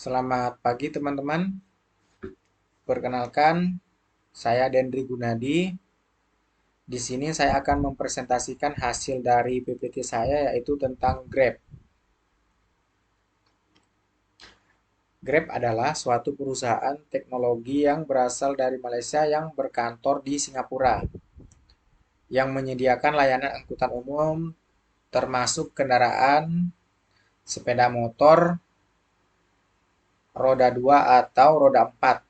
Selamat pagi teman-teman. Perkenalkan, saya Dendri Gunadi. Di sini saya akan mempresentasikan hasil dari PPT saya yaitu tentang Grab. Grab adalah suatu perusahaan teknologi yang berasal dari Malaysia yang berkantor di Singapura, yang menyediakan layanan angkutan umum termasuk kendaraan sepeda motor roda 2 atau roda 4.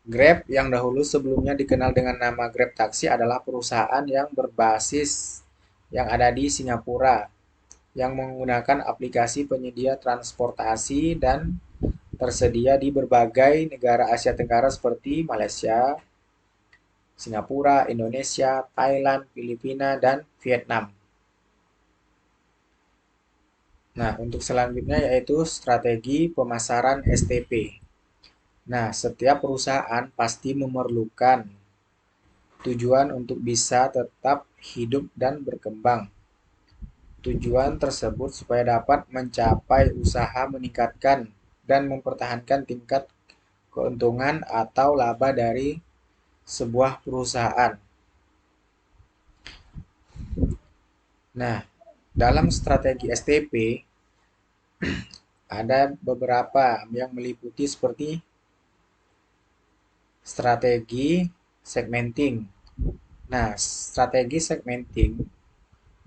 Grab yang dahulu sebelumnya dikenal dengan nama Grab Taxi adalah perusahaan yang berbasis yang ada di Singapura yang menggunakan aplikasi penyedia transportasi dan tersedia di berbagai negara Asia Tenggara seperti Malaysia, Singapura, Indonesia, Thailand, Filipina, dan Vietnam. Nah, untuk selanjutnya yaitu strategi pemasaran STP. Nah, setiap perusahaan pasti memerlukan tujuan untuk bisa tetap hidup dan berkembang. Tujuan tersebut supaya dapat mencapai usaha meningkatkan dan mempertahankan tingkat keuntungan atau laba dari sebuah perusahaan. Nah, dalam strategi STP ada beberapa yang meliputi seperti strategi segmenting. Nah, strategi segmenting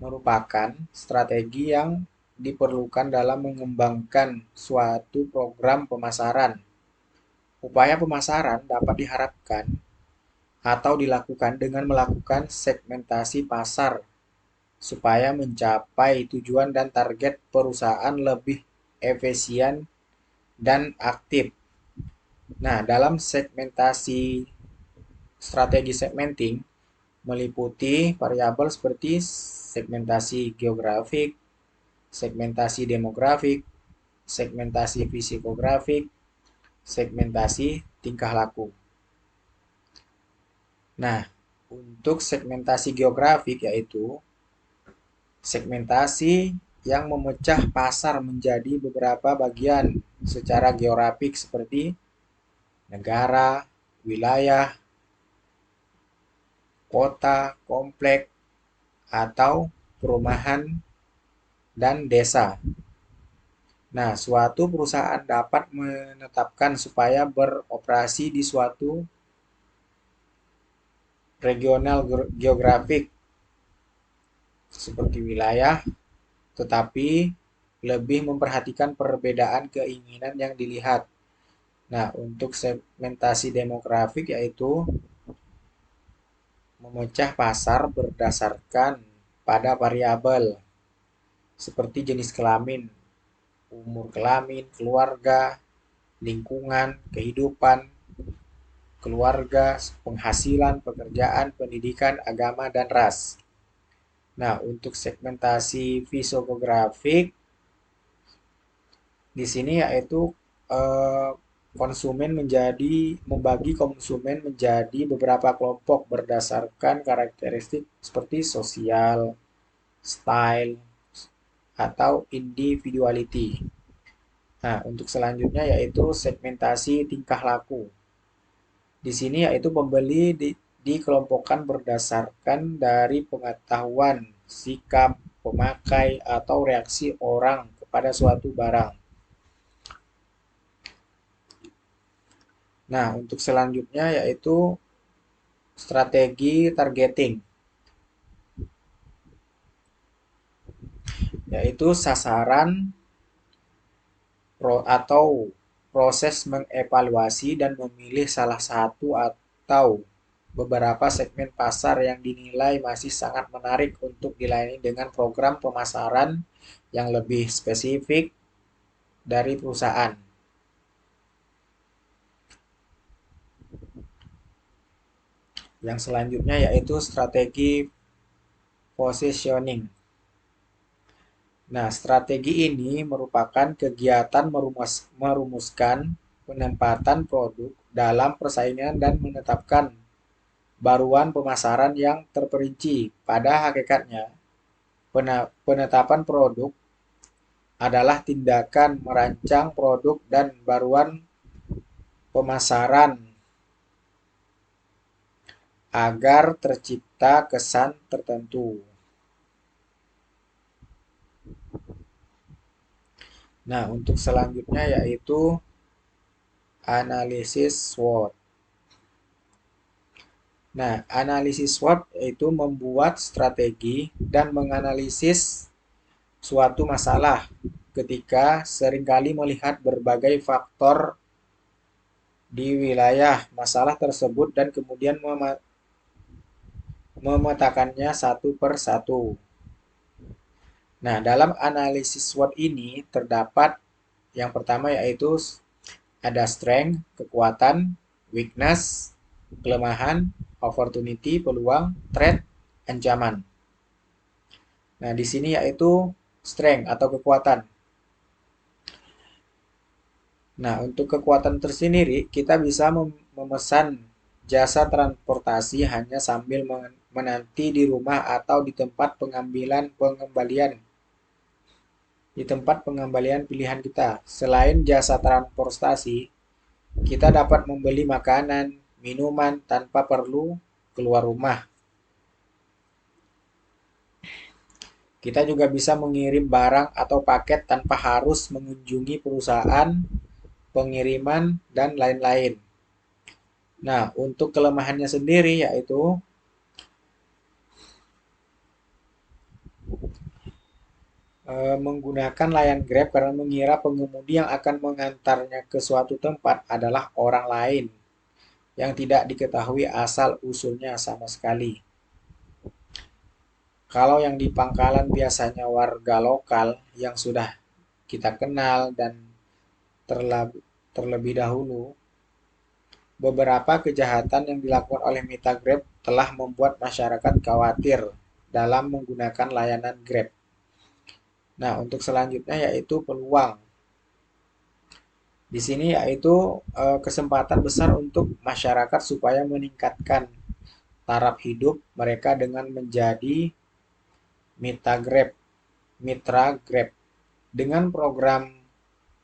merupakan strategi yang diperlukan dalam mengembangkan suatu program pemasaran. Upaya pemasaran dapat diharapkan atau dilakukan dengan melakukan segmentasi pasar supaya mencapai tujuan dan target perusahaan lebih efisien dan aktif. Nah, dalam segmentasi strategi segmenting meliputi variabel seperti segmentasi geografik, segmentasi demografik, segmentasi psikografik, segmentasi tingkah laku. Nah, untuk segmentasi geografik yaitu segmentasi yang memecah pasar menjadi beberapa bagian secara geografik seperti negara, wilayah, kota, komplek, atau perumahan dan desa. Nah, suatu perusahaan dapat menetapkan supaya beroperasi di suatu regional geografik seperti wilayah, tetapi lebih memperhatikan perbedaan keinginan yang dilihat. Nah, untuk segmentasi demografik yaitu memecah pasar berdasarkan pada variabel seperti jenis kelamin, umur kelamin, keluarga, lingkungan, kehidupan, keluarga, penghasilan, pekerjaan, pendidikan, agama, dan ras. Nah, untuk segmentasi psikografik di sini yaitu eh, konsumen membagi konsumen menjadi beberapa kelompok berdasarkan karakteristik seperti sosial, style, atau individuality. Nah, untuk selanjutnya yaitu segmentasi tingkah laku. Di sini yaitu pembeli dikelompokkan berdasarkan dari pengetahuan, sikap, pemakai, atau reaksi orang kepada suatu barang. Nah, untuk selanjutnya yaitu strategi targeting, yaitu sasaran atau proses mengevaluasi dan memilih salah satu atau beberapa segmen pasar yang dinilai masih sangat menarik untuk dilayani dengan program pemasaran yang lebih spesifik dari perusahaan. Yang selanjutnya yaitu strategi positioning. Nah, strategi ini merupakan kegiatan merumuskan penempatan produk dalam persaingan dan menetapkan baruan pemasaran yang terperinci. Pada hakikatnya, penetapan produk adalah tindakan merancang produk dan baruan pemasaran agar tercipta kesan tertentu. Nah, untuk selanjutnya yaitu analisis SWOT. Nah, analisis SWOT yaitu membuat strategi dan menganalisis suatu masalah ketika seringkali melihat berbagai faktor di wilayah masalah tersebut dan kemudian memetakannya satu per satu. Nah, dalam analisis SWOT ini terdapat yang pertama yaitu ada strength, kekuatan, weakness, kelemahan, opportunity, peluang, threat, ancaman. Nah, di sini yaitu strength atau kekuatan. Nah, untuk kekuatan tersendiri, kita bisa memesan jasa transportasi hanya sambil menanti di rumah atau di tempat pengembalian pilihan kita. Selain jasa transportasi, kita dapat membeli makanan, minuman tanpa perlu keluar rumah. Kita juga bisa mengirim barang atau paket tanpa harus mengunjungi perusahaan pengiriman dan lain-lain. Nah, untuk kelemahannya sendiri yaitu menggunakan layan Grab karena mengira pengemudi yang akan mengantarnya ke suatu tempat adalah orang lain yang tidak diketahui asal-usulnya sama sekali. Kalau yang di pangkalan biasanya warga lokal yang sudah kita kenal dan terlebih dahulu, beberapa kejahatan yang dilakukan oleh Mita Grab telah membuat masyarakat khawatir dalam menggunakan layanan Grab. Nah, untuk selanjutnya yaitu peluang. Di sini yaitu kesempatan besar untuk masyarakat supaya meningkatkan taraf hidup mereka dengan menjadi mitra Grab. Dengan program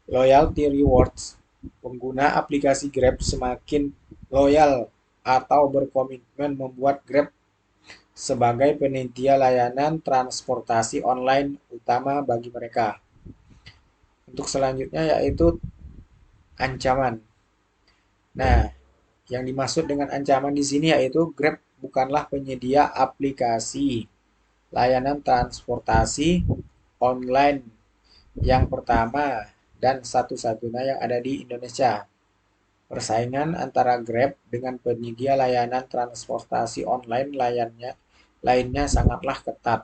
loyalty rewards, pengguna aplikasi Grab semakin loyal atau berkomitmen membuat Grab sebagai penyedia layanan transportasi online utama bagi mereka. Untuk selanjutnya yaitu ancaman. Nah, yang dimaksud dengan ancaman di sini yaitu Grab bukanlah penyedia aplikasi layanan transportasi online yang pertama dan satu-satunya yang ada di Indonesia. Persaingan antara Grab dengan penyedia layanan transportasi online lainnya sangatlah ketat.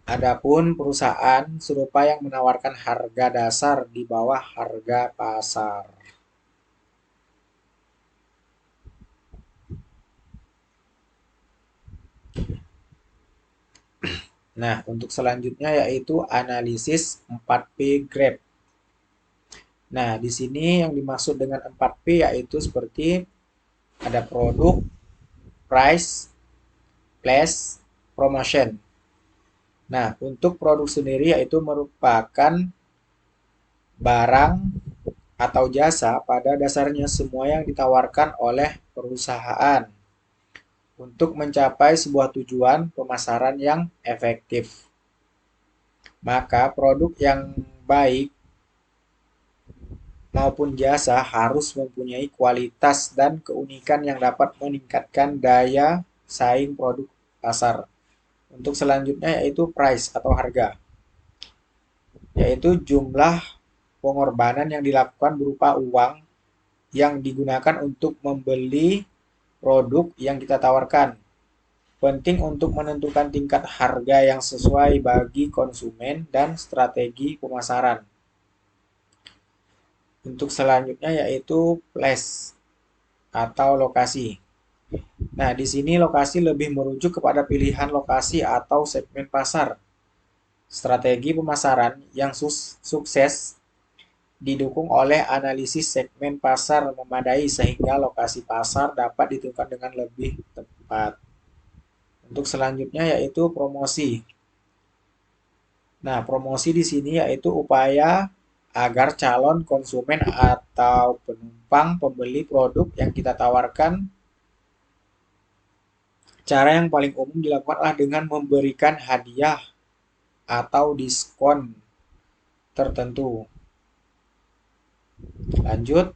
Adapun perusahaan serupa yang menawarkan harga dasar di bawah harga pasar. Nah, untuk selanjutnya yaitu analisis 4P Grab. Nah, di sini yang dimaksud dengan 4P yaitu seperti ada produk, price, place, promotion. Nah, untuk produk sendiri yaitu merupakan barang atau jasa pada dasarnya semua yang ditawarkan oleh perusahaan untuk mencapai sebuah tujuan pemasaran yang efektif. Maka produk yang baik maupun jasa harus mempunyai kualitas dan keunikan yang dapat meningkatkan daya saing produk pasar. Untuk selanjutnya yaitu price atau harga, yaitu jumlah pengorbanan yang dilakukan berupa uang yang digunakan untuk membeli produk yang kita tawarkan. Penting untuk menentukan tingkat harga yang sesuai bagi konsumen dan strategi pemasaran. Untuk selanjutnya yaitu place atau lokasi. Nah, di sini lokasi lebih merujuk kepada pilihan lokasi atau segmen pasar. Strategi pemasaran yang sukses didukung oleh analisis segmen pasar memadai sehingga lokasi pasar dapat ditentukan dengan lebih tepat. Untuk selanjutnya yaitu promosi. Nah, promosi di sini yaitu upaya agar calon konsumen atau penumpang pembeli produk yang kita tawarkan. Cara yang paling umum dilakukan adalah dengan memberikan hadiah atau diskon tertentu. Lanjut,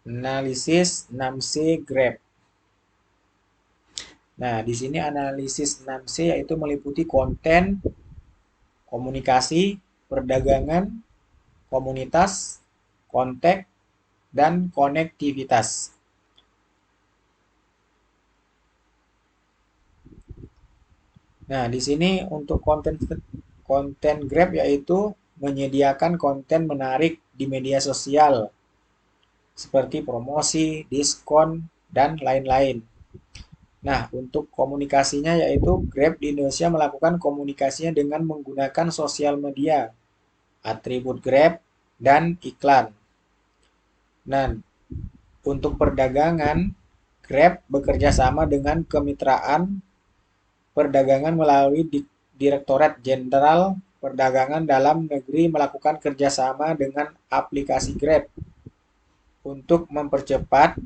analisis 6C Grab. Nah, di sini analisis 6C yaitu meliputi konten, komunikasi, perdagangan, komunitas, kontak, dan konektivitas. Nah, di sini untuk konten Grab yaitu menyediakan konten menarik di media sosial seperti promosi, diskon, dan lain-lain. Nah, untuk komunikasinya yaitu Grab di Indonesia melakukan komunikasinya dengan menggunakan sosial media, atribut Grab, dan iklan. Nah, untuk perdagangan, Grab bekerja sama dengan kemitraan perdagangan melalui Direktorat Jenderal Perdagangan Dalam Negeri melakukan kerjasama dengan aplikasi Grab untuk mempercepat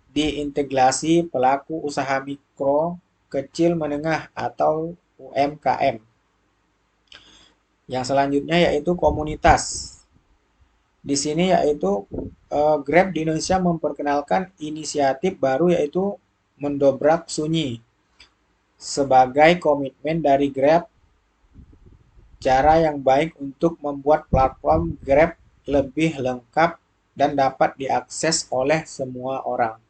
diintegrasi pelaku usaha mikro, kecil, menengah, atau UMKM. Yang selanjutnya yaitu komunitas. Di sini yaitu Grab di Indonesia memperkenalkan inisiatif baru yaitu mendobrak sunyi. Sebagai komitmen dari Grab, cara yang baik untuk membuat platform Grab lebih lengkap dan dapat diakses oleh semua orang.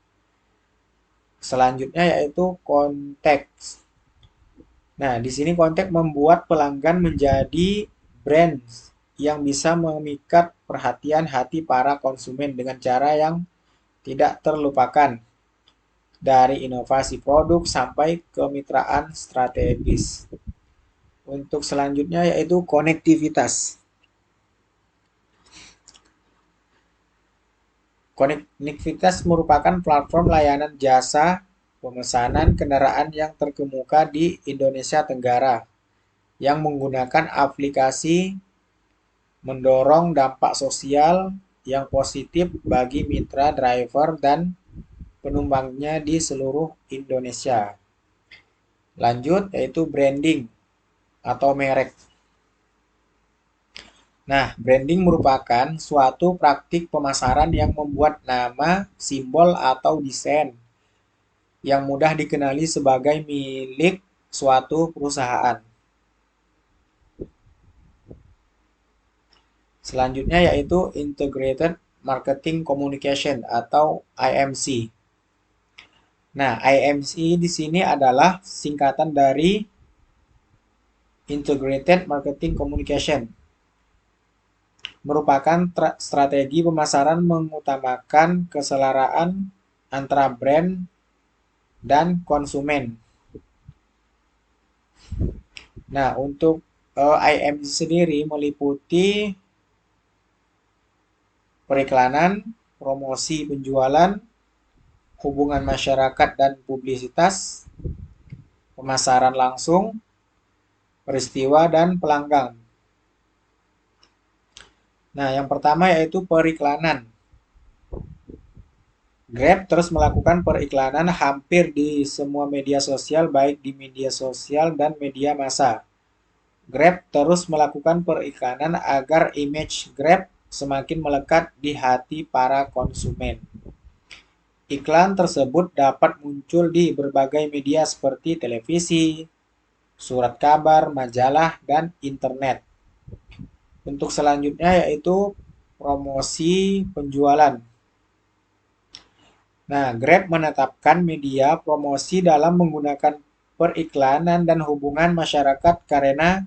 Selanjutnya yaitu konteks. Nah, di sini konteks membuat pelanggan menjadi brand yang bisa memikat perhatian hati para konsumen dengan cara yang tidak terlupakan. Dari inovasi produk sampai kemitraan strategis. Untuk selanjutnya yaitu konektivitas. Konektivitas merupakan platform layanan jasa pemesanan kendaraan yang terkemuka di Indonesia Tenggara yang menggunakan aplikasi mendorong dampak sosial yang positif bagi mitra driver dan penumpangnya di seluruh Indonesia. Lanjut yaitu branding atau merek. Nah, branding merupakan suatu praktik pemasaran yang membuat nama, simbol, atau desain yang mudah dikenali sebagai milik suatu perusahaan. Selanjutnya yaitu Integrated Marketing Communication atau IMC. Nah, IMC di sini adalah singkatan dari Integrated Marketing Communication. Merupakan strategi pemasaran mengutamakan keselaraan antara brand dan konsumen. Nah, untuk IMC sendiri meliputi periklanan, promosi penjualan, hubungan masyarakat dan publisitas, pemasaran langsung, peristiwa, dan pelanggan. Nah, yang pertama yaitu periklanan. Grab terus melakukan periklanan hampir di semua media sosial, baik di media sosial dan media massa. Grab terus melakukan periklanan agar image Grab semakin melekat di hati para konsumen. Iklan tersebut dapat muncul di berbagai media seperti televisi, surat kabar, majalah, dan internet. Untuk selanjutnya yaitu promosi penjualan. Nah, Grab menetapkan media promosi dalam menggunakan periklanan dan hubungan masyarakat karena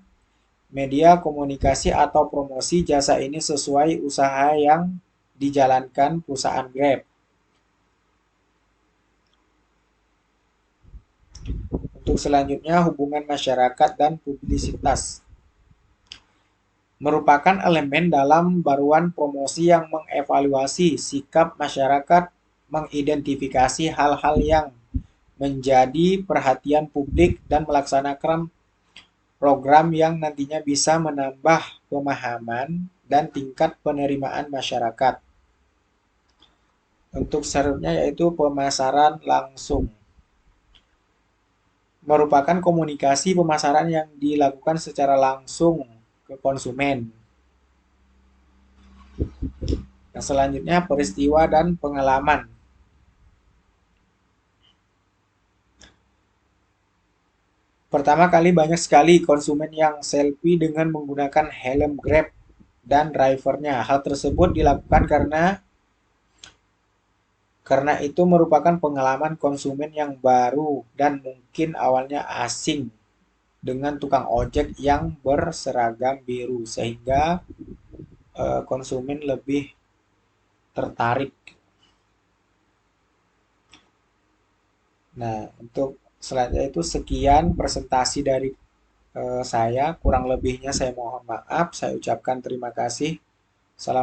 media komunikasi atau promosi jasa ini sesuai usaha yang dijalankan perusahaan Grab. Untuk selanjutnya hubungan masyarakat dan publisitas. Merupakan elemen dalam baruan promosi yang mengevaluasi sikap masyarakat, mengidentifikasi hal-hal yang menjadi perhatian publik dan melaksanakan program yang nantinya bisa menambah pemahaman dan tingkat penerimaan masyarakat. Untuk selanjutnya yaitu pemasaran langsung. Merupakan komunikasi pemasaran yang dilakukan secara langsung ke konsumen. Nah, selanjutnya peristiwa dan pengalaman. Pertama kali banyak sekali konsumen yang selfie dengan menggunakan helm Grab dan drivernya. Hal tersebut dilakukan karena itu merupakan pengalaman konsumen yang baru dan mungkin awalnya asing dengan tukang ojek yang berseragam biru sehingga konsumen lebih tertarik. Nah, untuk selanjutnya itu sekian presentasi dari saya. Kurang lebihnya saya mohon maaf. Saya ucapkan terima kasih. Salam